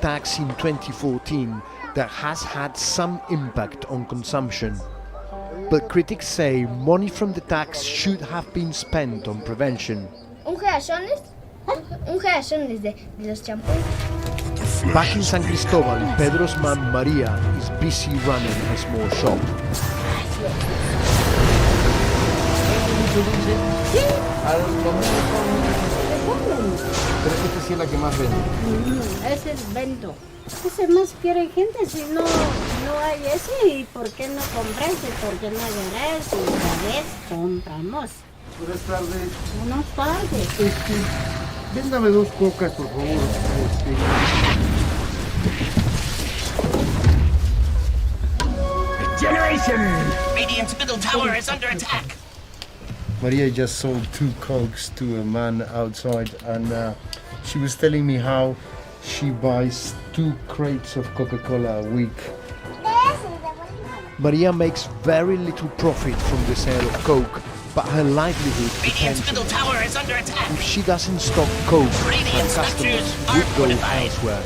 tax in 2014 that has had some impact on consumption. But critics say money from the tax should have been spent on prevention. Un reaciones de los champús. Back in San Cristobal, Pedro's mom Maria is busy running a small shop. Pero esta sí es la que más vende. Ese es vendo. Ese más quiere gente, si no hay ese, ¿y por qué no compras? ¿Por qué no agarras? Y una vez compramos. Buenas tardes. Buenas tardes. Véndame 2 cocas, por favor. Generation! Radiant's middle tower is under attack. Maria just sold 2 cokes to a man outside, and she was telling me how she buys 2 crates of Coca-Cola a week. Maria makes very little profit from the sale of Coke, but her livelihood depends on it. Tower is under attack. If she doesn't stock Coke, her customers would go elsewhere.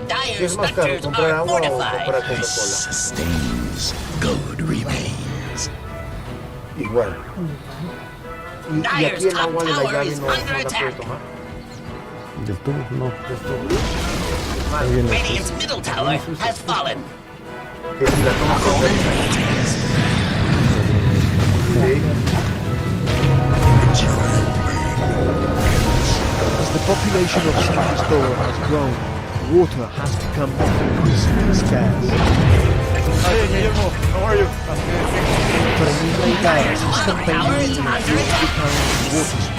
Dire's structures are fortified. Sustains, good remains. Igual. Y aquí el agua de la llave no la puedes tomar. Del tubo, no, del tubo. Radiant's middle tower has fallen. Que si la tomas con As the population of San Cristobal has grown, water has become increasingly scarce. Hey, Guillermo, how are you? For a new Tagalog, he's campaigning to improve the town's water supply.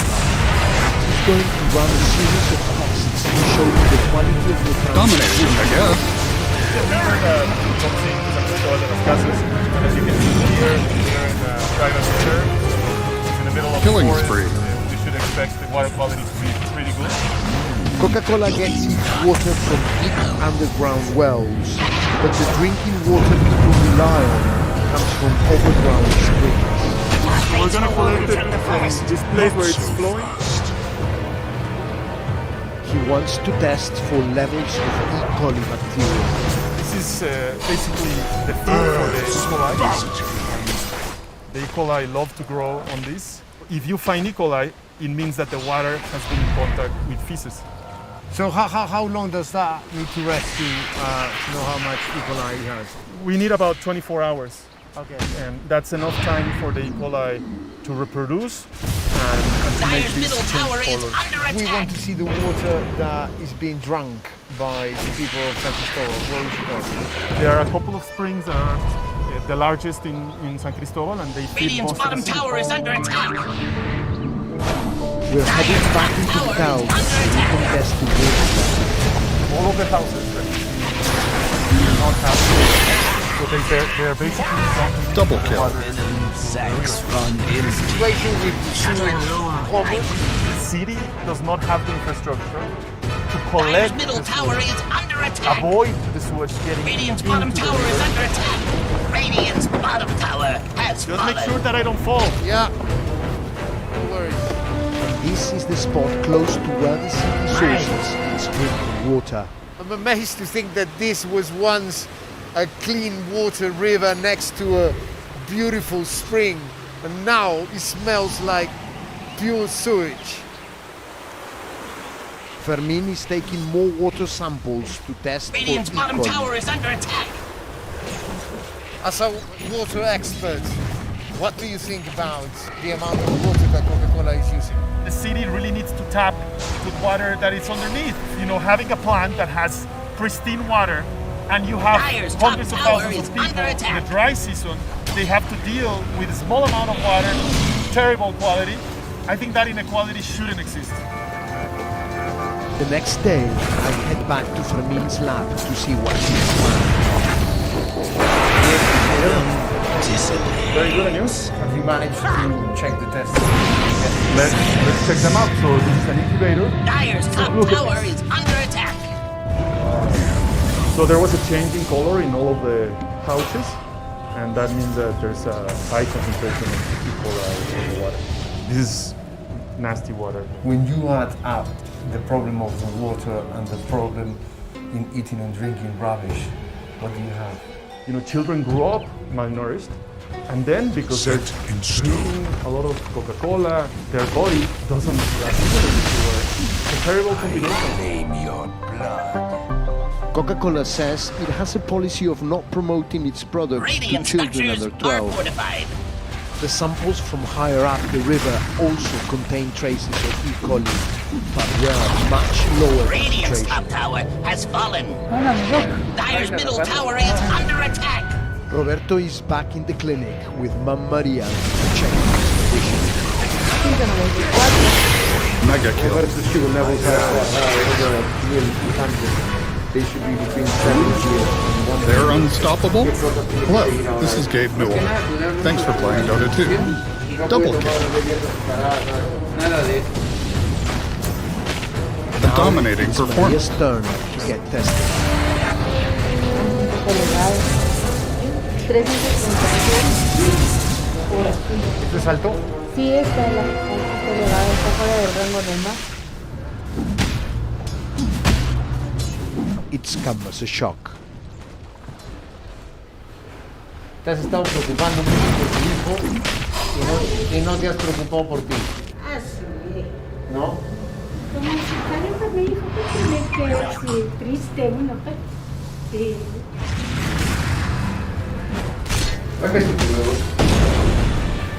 He's going to run a series of tests to show the quality of the town's Dominating, I guess. Remember the boxing San Cristobal de las Casas? As you can see here, we're in a private reserve. It's in the middle of Killing the forest. spree. We should expect the water quality to be pretty good. Coca-Cola gets its water from deep underground wells, but the drinking water people rely on comes from overground springs. We're going to collect it from this place where it's flowing. He wants to test for levels of E. coli bacteria. This is basically the feed for the E. coli. The E. coli love to grow on this. If you find E. coli, it means that the water has been in contact with feces. So how long does that need to rest to know how much E. coli it has? We need about 24 hours. Okay. And that's enough time for the E. coli to reproduce and to make Dire's this middle change tower is color. under We attack. want to see the water that is being drunk by the people of San Cristobal. Where is it going? There are a couple of springs that are the largest in San Cristobal, and they feed Radiant's most of the bottom city. tower is under attack. We're heading back into the town to test the water. All of the houses that do not have so they're basically dumping Double kill. water. Situation with sewage problems. The city does not have the infrastructure to Dire's collect middle the tower sewage, is under attack. avoid the sewage getting Radiant's into bottom the tower is river. under attack. Radiant's bottom tower has Just make sure fallen. that I don't fall. Yeah. No worries. This is the spot close to where the city sources its drinking water. I'm amazed to think that this was once a clean water river next to a beautiful spring, and now it smells like pure sewage. Fermin is taking more water samples to test for E. Radiant's bottom coli. tower is under attack. As a water expert, what do you think about the amount of water that Coca-Cola is using? The city really needs to tap the water that is underneath. You know, having a plant that has pristine water and you have Dire's top hundreds of tower thousands is of people under in attack. the dry season, they have to deal with a small amount of water, terrible quality. I think that inequality shouldn't exist. The next day, I head back to Fermin's lab to see what he's Very good news. Have you managed to check the tests? Let's check them out. So this is an incubator. Dire's top Look at tower this. is under attack. So there was a change in color in all of the pouches, and that means that there's a high concentration of E. coli in the water. This is nasty water. When you add up the problem of the water and the problem in eating and drinking rubbish, what do you have? You know, children grow up malnourished, and then because they're drinking a lot of Coca-Cola, their body doesn't assimilate the sugar. It's a terrible combination. Claim your blood. Coca-Cola says it has a policy of not promoting its products Radiant to children structures under are 12. fortified. The samples from higher up the river also contain traces of E. coli, but were much lower Radiant's top concentration. tower has fallen. Dyer's middle tower is under attack. Roberto is back in the clinic with Mam Maria to check his condition. Mega kill. Roberto's sugar levels are nearly 200. They should be between 70 and 100. They're unstoppable? Hello, this is Gabe Newell. Thanks for playing Dota 2. Double kill. A dominating It's performance. Maria's turn to get tested. ¿Esto es alto? Sí, está elevado, está fuera del rango normal. It's come as a shock. Te has estado preocupando mucho por tu hijo y no te has preocupado por ti, Ah, sí. ¿no? Como si Carita me dijo que tiene que sí, triste uno, pues. Sí.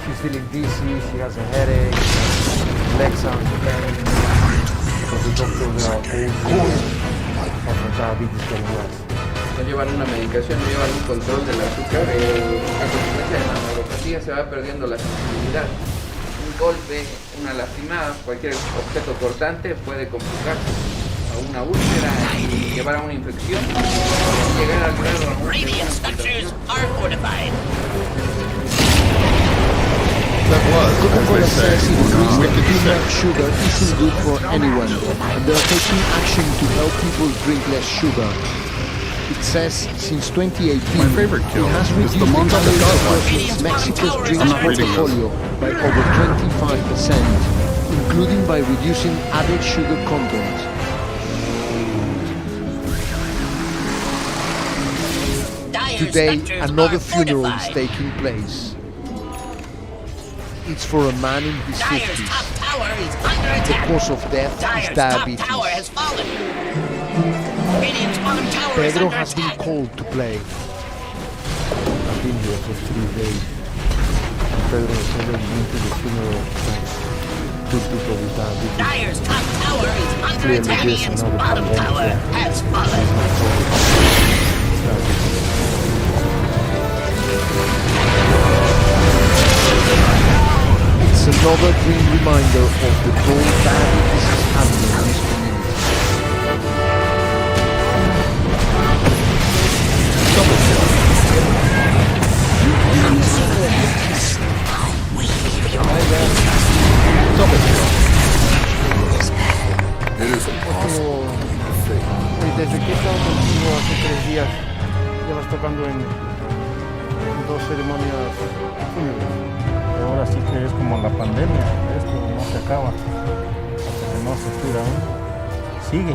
She's feeling dizzy, she has a headache, legs are in pain, because the doctors are all of her diabetes getting worse. No llevan una medicación, no llevan un control del azúcar. A consecuencia de la neuropatía se va perdiendo la sensibilidad. Un golpe, una lastimada, cualquier objeto cortante puede complicarse a una úlcera y llevar a una infección y llegar al grado de Radiant structures are fortified. That was, as Coca-Cola they say, says it agrees that wicked too sick. much sugar isn't good for anyone, and they are taking action to help people drink less sugar. It says since 2018, My favorite kill it has is reduced the the Monte calories Carlo. versus Mexico's drinks I'm not reading this. portfolio by over 25%, including by reducing added sugar content. Dyer's Today, structures another are funeral is fortified. taking place. It's for a man in his Dyer's 50s. top tower is under The attack. cause of death is Dyer's top diabetes. tower has fallen. Radiant's bottom tower is Pedro under has been attack. called to play. I've been here for 3 days. Pedro has already been to the funeral of 2 people with diabetes. Dyer's top tower is under Clearly attack. there's Radiant's another bottom pandemic tower here. has fallen. It's another grim reminder of the toll diabetes is having in this community. Double kill. Double kill. Desde que he estado contigo hace 3 días, llevas tocando en 2 ceremonias fúnebres. Y ahora sí que es como la pandemia, esto no se acaba, hasta que no se cura uno. Sigue.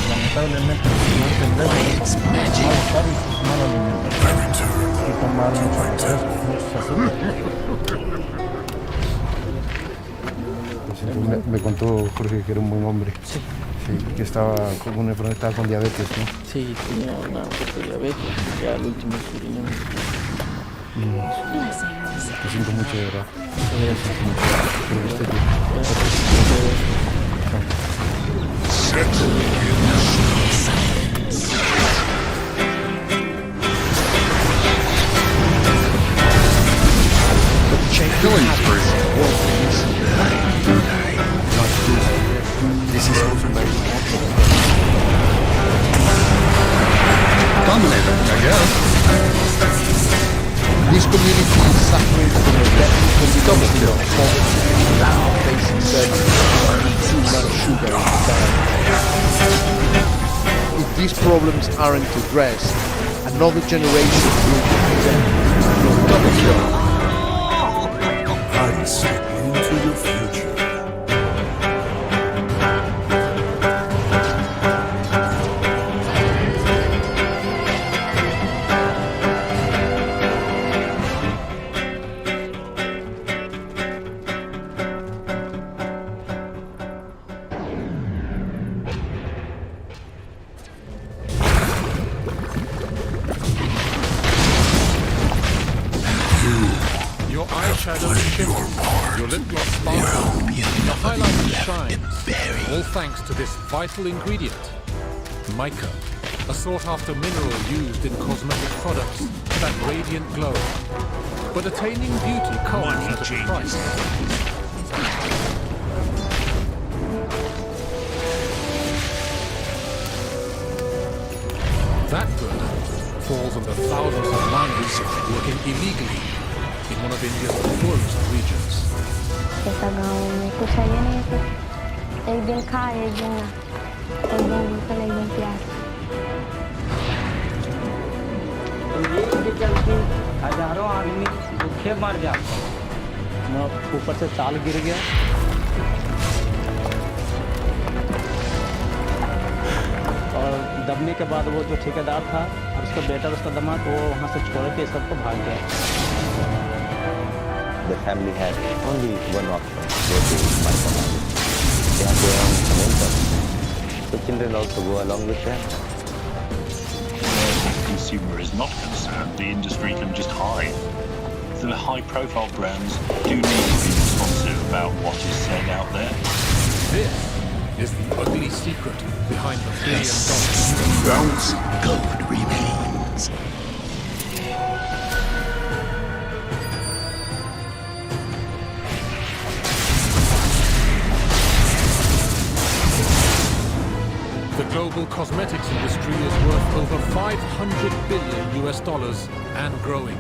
Lamentablemente, no entendemos malos hábitos, mala alimentación y tomar mucho refresco, muchos azúcares. Me contó Jorge que era un buen hombre. Sí. Sí, que estaba con una enfermedad, estaba con diabetes, ¿no? Sí, tenía una fuerte diabetes, ya al último su riñón. Te siento mucho, de verdad. Pero esté bien. Killing spree. This is also very Dominating, I guess. This community is suffering from a deadly combination of poverty, lack of basic services, and too much sugar in the diet. If these problems aren't addressed, another generation will be condemned. Double kill. I step into the future. shadows shimmer, your lip gloss sparkles, the highlighter shines, all thanks to this vital ingredient, mica, a sought-after mineral used in cosmetic products for that radiant glow. But attaining beauty comes at a price. That burden falls on the thousands of miners working illegally in one of India's poorest regions. जैसा गाँव में कुछ है ये नहीं कि एक दिन खा एक दिन ना, एक दिन भूखल एक दिन प्यास। ये चलते हजारों आदमी भूखे मर जाते हैं। ऊपर से चाल गिर गया। और दबने के बाद वो जो ठेकेदार था और उसका बेटा उसका दामाद वो वहाँ से छोड़ के सबको भाग गया। The family had only one option, go to micromanage. They have their own income. The children also go along with them. Where the consumer is not concerned, the industry can just hide. The high-profile brands do need to be responsive about what is said out there. This is the ugly secret behind the $1 billion. Gold remains. The global cosmetics industry is worth over $500 billion and growing.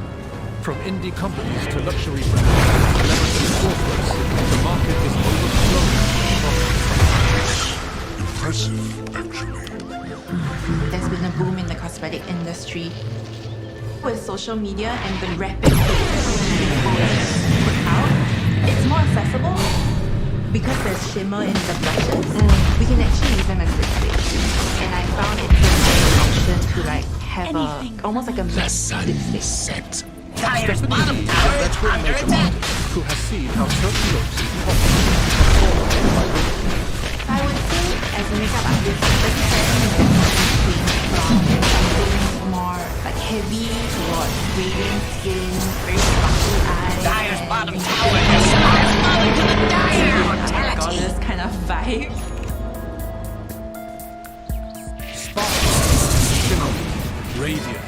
From indie companies to luxury brands, celebrity corporates, the market is overflowing. Impressive, actually. There's been a boom in the cosmetic industry. With social media and the rapid photos put out, it's more accessible. Because there's shimmer in the blushes, we can actually use them as lipstick. And I found it's an option to like have almost like a matte lipstick. Dire's bottom tower is under attack. Who has seen how certain looks is possible. I would say, as a makeup artist, the trend is between from something more like heavy towards radiant skin, very sparkly eyes. Dire's bottom tower is falling to the dire mortality. All this kind of vibe. Sparkling, shimmering, radiant.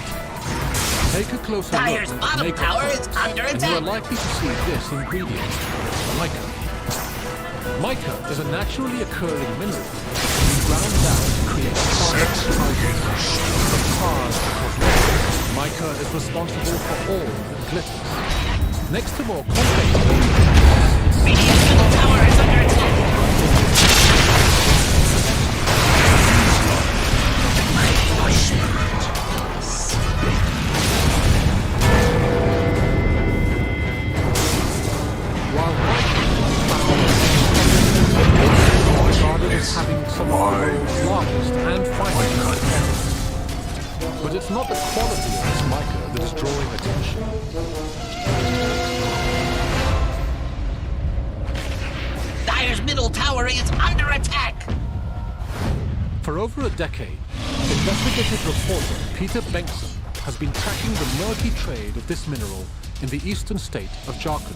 Take a closer Dire's look bottom at tower makeup is under and you are attack. likely to see this ingredient, mica. Mica is a naturally occurring mineral that can be ground down to create products from cars to cosmetics. Mica is responsible for all that glitters. Next to more complex ingredients, Radiant's middle tower is under attack. having some of the world's largest and finest deposits. But it's not the quality of this mica that is drawing attention. Dire's middle tower is under attack! For over a decade, investigative reporter Peter Bengtson has been tracking the murky trade of this mineral in the eastern state of Jharkhand.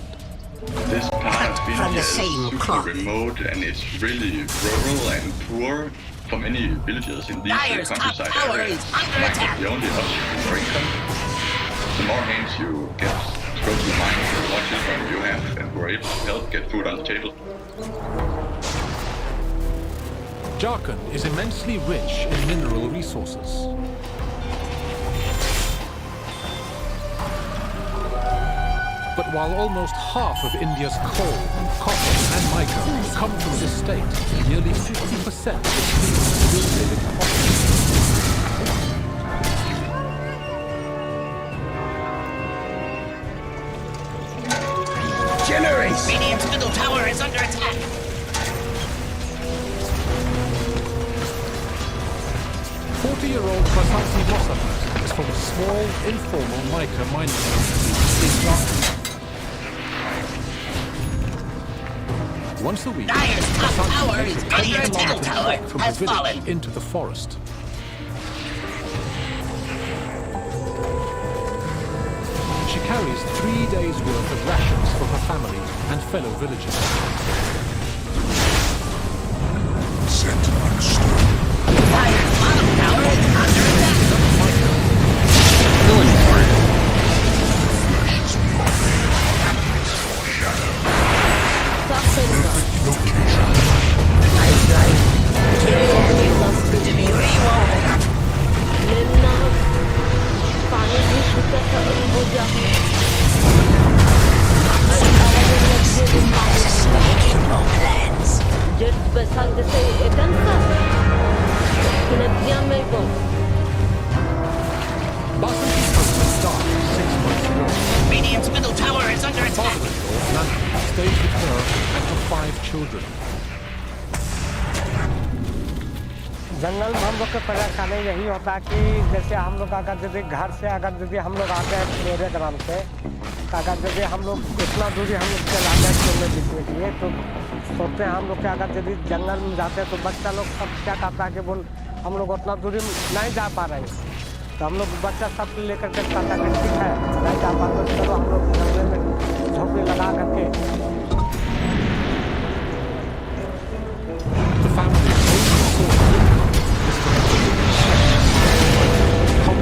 This part of From India the same is super cloth. remote and it's really rural and poor for many villages in these Dire's top countryside tower areas. is under Like attack. the only option for income. The more hands you get to go to mine, the more children you have and who are able to help get food on the table. Jharkhand is immensely rich in mineral resources. But while almost half of India's coal, copper and mica come from this state, nearly 50% of its people still live in poverty. Generous! Radiant's middle tower is under attack! 40-year-old Prasasi Mosamat is from a small, informal mica mining community in Jharkhand. Once a week, Dire's top Prasasi tower makes is a under attack. mountain Tower trek from has the village fallen. into the forest. She carries 3 days' worth of rations for her family and fellow villagers. Sentiment stone. Dire's bottom tower is under attack. Killing spree. Flesh is moving. Enemies foreshadow. Perfect location. Lifeline. Material must be rewoven. Sensational plans. Basenji's husband died 6 months ago. Radiant's middle tower is under attack. Father-in-law, Nanku, stays with her and her 5 children. जंगल में हम लोग का परेशानी यही होता है कि जैसे हम लोग अगर यदि घर से अगर यदि हम लोग आते हैं मेरे ग्राम से अगर यदि हम लोग इतना दूरी हम लोग चलाते हैं खेलने जीतने के लिए तो सोचते हैं हम लोग के अगर यदि जंगल में जाते हैं तो बच्चा लोग सब क्या कहता है कि बोल हम लोग उतना दूरी नहीं जा पा रहे हैं तो हम लोग बच्चा सब लेकर के कहता है ठीक है नहीं जा पाते तो चलो हम लोग जंगल में झोंपड़ी लगा करके The family's only source of income is from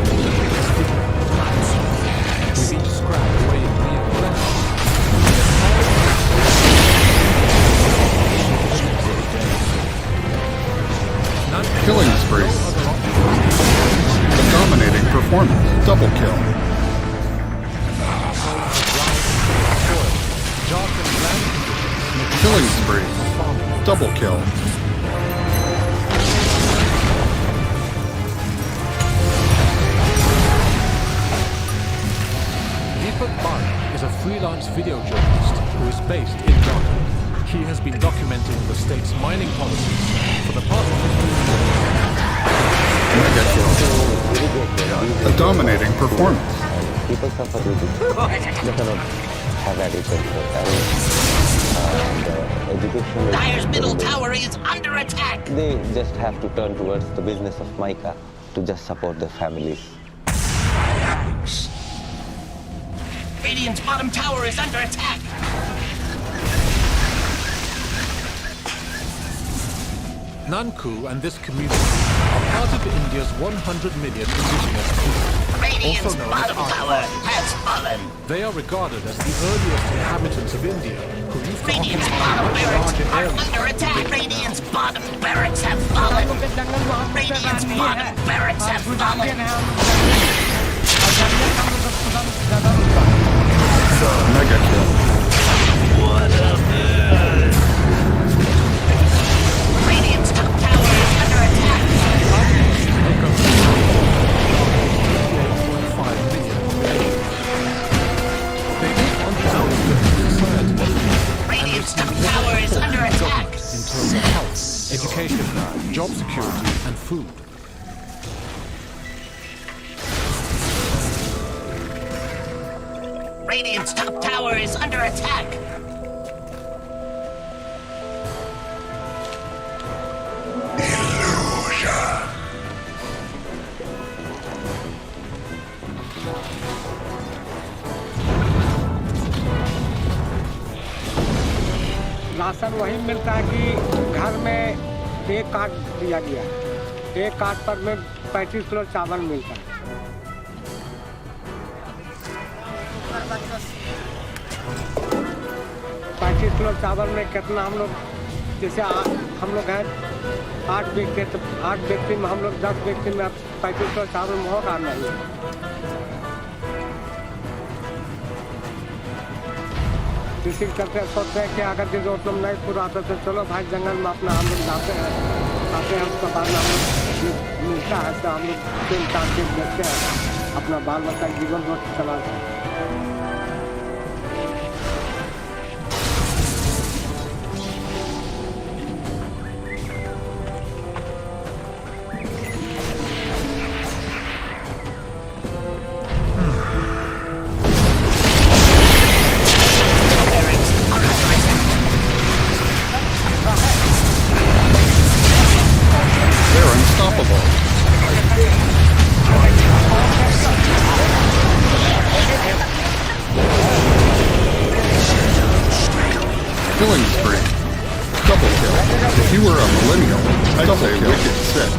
with each scrap weighing near ground. Killing spree. A dominating performance. Double kill. Killing spree. Double kill. Is a freelance video journalist who is based in Dota. He has been documenting the state's mining policies for the past 15 years. Mega kill. A dominating performance. People suffer due to they cannot have agriculture and education. Dire's middle tower is under attack. They just have to turn towards the business of mica to just support their families. Radiant's bottom tower is under attack. Nanku and this community are part of India's 100 million indigenous people, Radiant's also known bottom as tower Arthas. has fallen. They are regarded as the earliest inhabitants of India, who used to Radiant's occupy bottom barracks larger are areas. under attack. Radiant's bottom barracks have fallen. Radiant's bottom barracks have fallen. Mega kill. What a mess. Radiant's top tower is under attack. Radiant's top tower is under attack. In terms of health, education, job security, and food. Radiant's top tower is under attack. Ration वही मिलता है कि घर में एक card दिया गया है एक कार्ड पर में 35 किलो चावल मिलता है 35 किलो चावल में कितना हम लोग जैसे हम लोग हैं 8 व्यक्ति तो 8 व्यक्ति में हम लोग 10 व्यक्ति में 35 किलो चावल में होगा नहीं इसी करके सोचते हैं कि अगर जो तुम नहीं पूरा आता तो चलो भाई जंगल में अपना हम लोग जाते हैं आते हैं उसके बाद हम लोग मिलता है तो हम लोग 3-4 दिन देखते हैं अपना बाल बच्चा जीवन चलाते हैं They're unstoppable. That's a wicked set.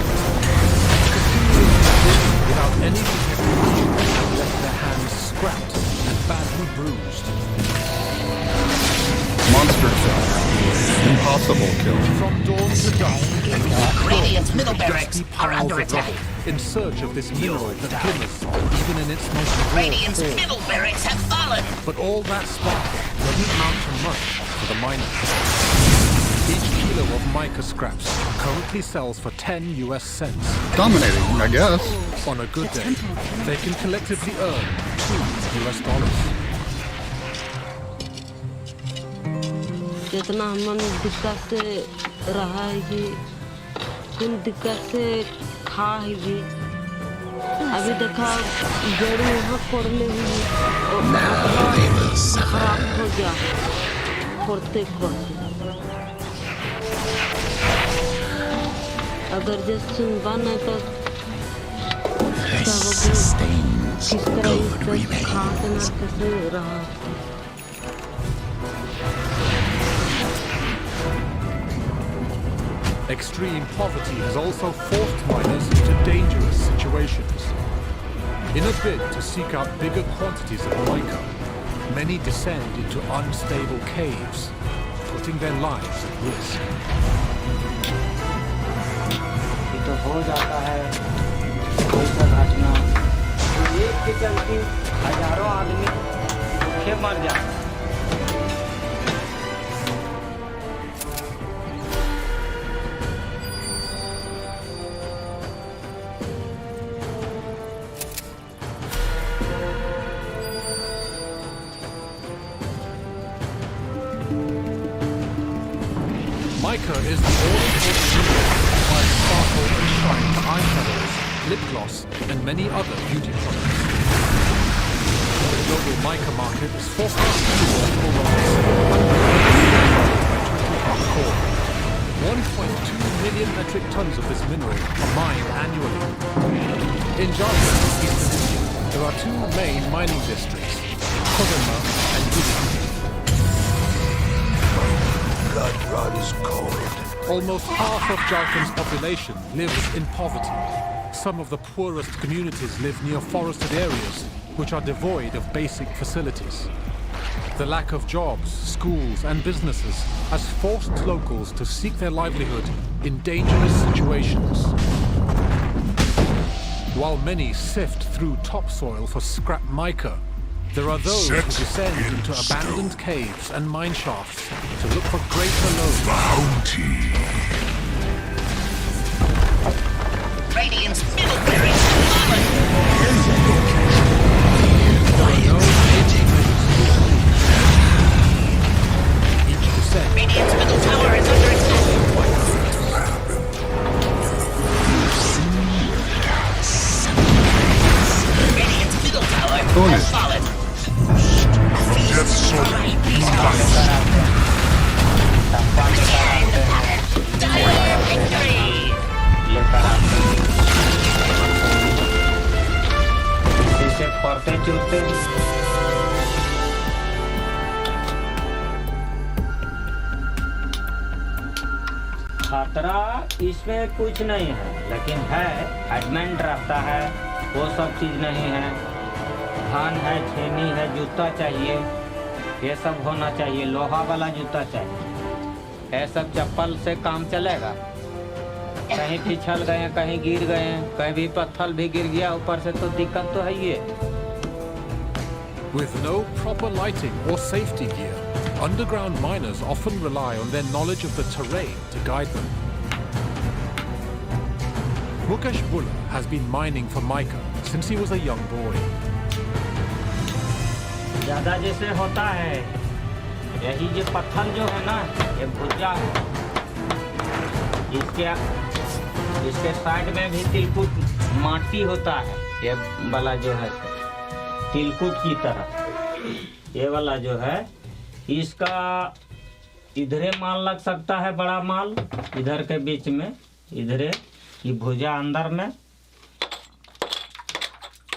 Without any protection, left their hands scrapped and badly bruised. Monster kill. Impossible kill. From dawn to dusk, Radiant's middle barracks are under attack. in search of this mineral that glimmers even in its most raw Radiant's form. middle barracks have fallen. But all that sparkle doesn't amount to much for the miners. Each kilo of mica scraps currently sells for 10 US cents. Dominating, I guess. On a good day, they can collectively earn $2 US. जितना मन दिक्कत से रहा है कि कुछ दिक्कत से खा है कि अभी देखा जड़ यहाँ पड़ने हुई और खराब हो गया प्रत्येक वर्ष अगर जो सुनवा नहीं तो किस तरह इससे खा के ना कैसे रहा Extreme poverty has also forced miners into dangerous situations. In a bid to seek out bigger quantities of mica, many descend into unstable caves, putting their lives at risk. ये तो हो जाता है ऐसा घटना एक के चलते हजारों आदमी भूखे मर जाते हैं Mica is the all-important mineral by sparkle and shine to eyeshadows, lip gloss, and many other beauty products. The global mica market is forecast to be worth over $700 billion by 2024. 1.2 million metric tons of this mineral are mined annually. In Jharkhand, eastern India, there are two main mining districts, Crocodile and Ewin. Blood runs cold. Almost half of Jharkhand's population lives in poverty. Some of the poorest communities live near forested areas, which are devoid of basic facilities. The lack of jobs, schools, and businesses has forced locals to seek their livelihood in dangerous situations. While many sift through topsoil for scrap mica, there are those who descend into abandoned caves and mine shafts to look for greater loads. Bounty. Radiant's middle barracks have fallen. Each descent. Radiant's middle tower is under attack. Radiant's middle tower has fallen. Death Sword. Dire victory. इसे पढ़ते चूते खतरा इसमें कुछ नहीं है लेकिन है adamant रहता है वो सब चीज नहीं है धान है छेनी है जूता चाहिए ये सब होना चाहिए लोहा वाला जूता चाहिए ये सब चप्पल से काम चलेगा कहीं फिसल गए कहीं गिर गए कहीं भी पत्थर भी गिर गया ऊपर से तो दिक्कत तो है ये With no proper lighting or safety gear, underground miners often rely on their knowledge of the terrain to guide them. Mukesh Bulla has been mining for mica since he was a young boy. ज्यादा जैसे होता है यही जो पत्थर जो है ना ये भुजा इसके साइड में भी तिलकुट माटी होता है ये वाला जो है तिलकुट की तरह ये वाला जो है इसका इधरे माल लग सकता है बड़ा माल इधर के बीच में इधरे ये भुजा अंदर में